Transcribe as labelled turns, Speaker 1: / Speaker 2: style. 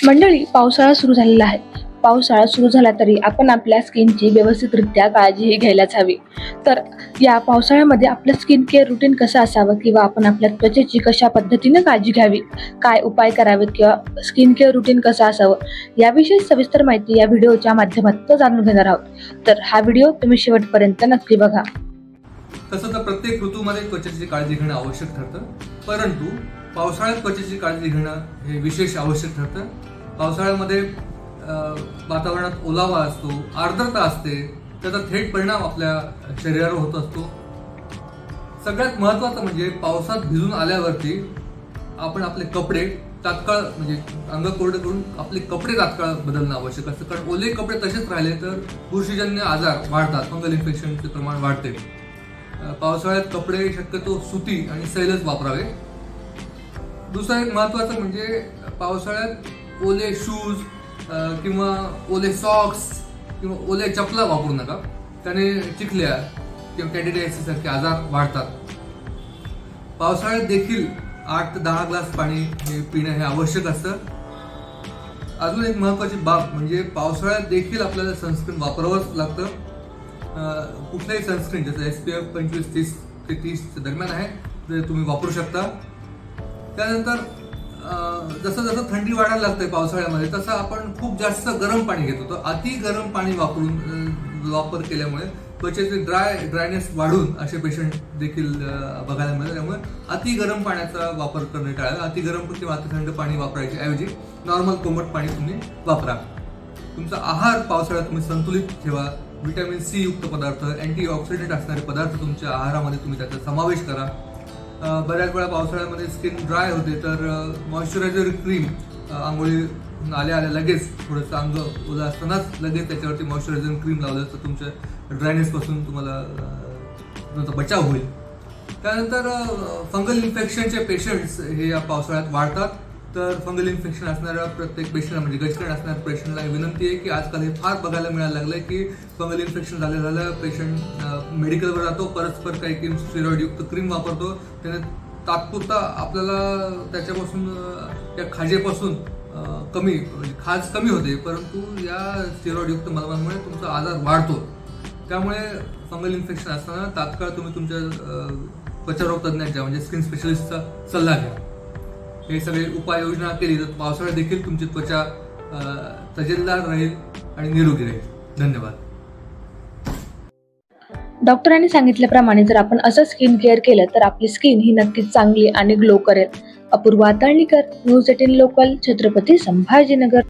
Speaker 1: मंडळी, पावसाळा सुरू झालेला आहे. पावसाळा सुरू झाला तरी आपण आपल्या स्किनची व्यवस्थितरित्या काळजीही घ्यायलाच हवी. तर या पावसाळ्यामध्ये आपलं स्किन केअर रुटीन कसं असावं किंवा आपण आपल्या त्वचेची कशा पद्धतीने काळजी घ्यावी, काय उपाय करावेत किंवा स्किन केअर रुटीन कसं असावं याविषयी सविस्तर माहिती या व्हिडिओच्या माध्यमातून जाणून घेणार आहोत. तर हा व्हिडिओ तुम्ही शेवटपर्यंत नक्की बघा.
Speaker 2: तसं तर प्रत्येक ऋतूमध्ये त्वचेची काळजी घेणं आवश्यक ठरतं, परंतु पावसाळ्यात त्वचेची काळजी घेणं हे विशेष आवश्यक ठरतं. पावसाळ्यामध्ये वातावरणात ओलावा असतो, आर्द्रता असते, त्याचा थेट परिणाम आपल्या शरीरावर होत असतो. सगळ्यात महत्त्वाचं म्हणजे पावसात भिजून आल्यावरती आपण आपले कपडे तात्काळ म्हणजे अंग कोरडे करून आपले कपडे तात्काळ बदलणं आवश्यक असतं. कारण ओले कपडे तसेच राहिले तर बुरशीजन्य आजार वाढतात, फंगल इन्फेक्शनचे प्रमाण वाढते. पावसाळ्यात कपडे शक्यतो सुती आणि सैलच वापरावे. दुसरं एक महत्त्वाचं म्हणजे पावसाळ्यात ओले शूज किंवा ओले सॉक्स किंवा ओले चपला वापरू नका. त्याने चिखल्या किंवा कॅन्डिडायसिस सारखे आजार वाढतात. पावसाळ्यात देखील 8 ते 10 ग्लास पाणी हे पिणं हे आवश्यक असतं. अजून एक महत्त्वाची बाब म्हणजे पावसाळ्यात देखील आपल्याला सनस्क्रीन वापरावंच लागतं. कुठल्याही सनस्क्रीन जसं SPF 25 ते 30 दरम्यान आहे ते तुम्ही वापरू शकता. त्यानंतर जसं जसं थंडी वाढायला लागते पावसाळ्यामध्ये तसं आपण खूप जास्त गरम पाणी घेतो. तर अति गरम पाणी वापर केल्यामुळे त्वचेचे ड्रायनेस वाढून असे पेशंट देखील बघायला मिळतात. त्यामुळे अति गरम पाण्याचा वापर करणे टाळावे. अति गरम किंवा अति थंड पाणी वापरायच्या ऐवजी नॉर्मल कोमट पाणी तुम्ही वापरा. तुमचा आहार पावसाळ्यात तुम्ही संतुलित ठेवा. व्हिटॅमिन C युक्त पदार्थ, अँटीऑक्सिडंट असणारे पदार्थ तुमच्या आहारामध्ये तुम्ही त्याचा समावेश करा. बऱ्याच वेळा पावसाळ्यामध्ये स्किन ड्राय होते तर मॉइश्चरायझर क्रीम आंघोळी आल्या लगेच थोडंसं अंग ओलं असतानाच लगेच त्याच्यावरती मॉइश्चरायझर क्रीम लावलं तर तुमच्या ड्रायनेसपासून तुम्हाला बचाव होईल. त्यानंतर फंगल इन्फेक्शनचे पेशंट्स हे या पावसाळ्यात वाढतात. तर फंगल इन्फेक्शन असणाऱ्या प्रत्येक पेशंटला म्हणजे गजकरण असणाऱ्या पेशंटला विनंती आहे की आजकाल हे फार बघायला मिळायला लागलंय की फंगल इन्फेक्शन झालं पेशंट मेडिकलवर जातो, परस्पर काही स्टेरॉइडयुक्त क्रीम वापरतो. त्याने तात्पुरता आपल्याला त्याच्यापासून त्या खाजेपासून खाज कमी होते, परंतु या स्टेरॉइडयुक्त मलमांमुळे तुमचा आजार वाढतो. त्यामुळे फंगल इन्फेक्शन असताना तात्काळ तुम्ही तुमच्या त्वचारोग तज्ञांच्या म्हणजे स्किन स्पेशलिस्टचा सल्ला घ्या. हे सगळे उपाययोजना केली तर पावसाळ्यात देखील तुमची त्वचा तजेलदार राहील आणि निरोगी राहील. धन्यवाद.
Speaker 1: डॉक्टरांनी सांगितल्याप्रमाणे जर आपण असं स्किन केअर केलं तर आपली स्किन ही नक्कीच चांगली आणि ग्लो करेल. Apurva Talnikar, news 18 local, Chhatrapati Sambhajinagar.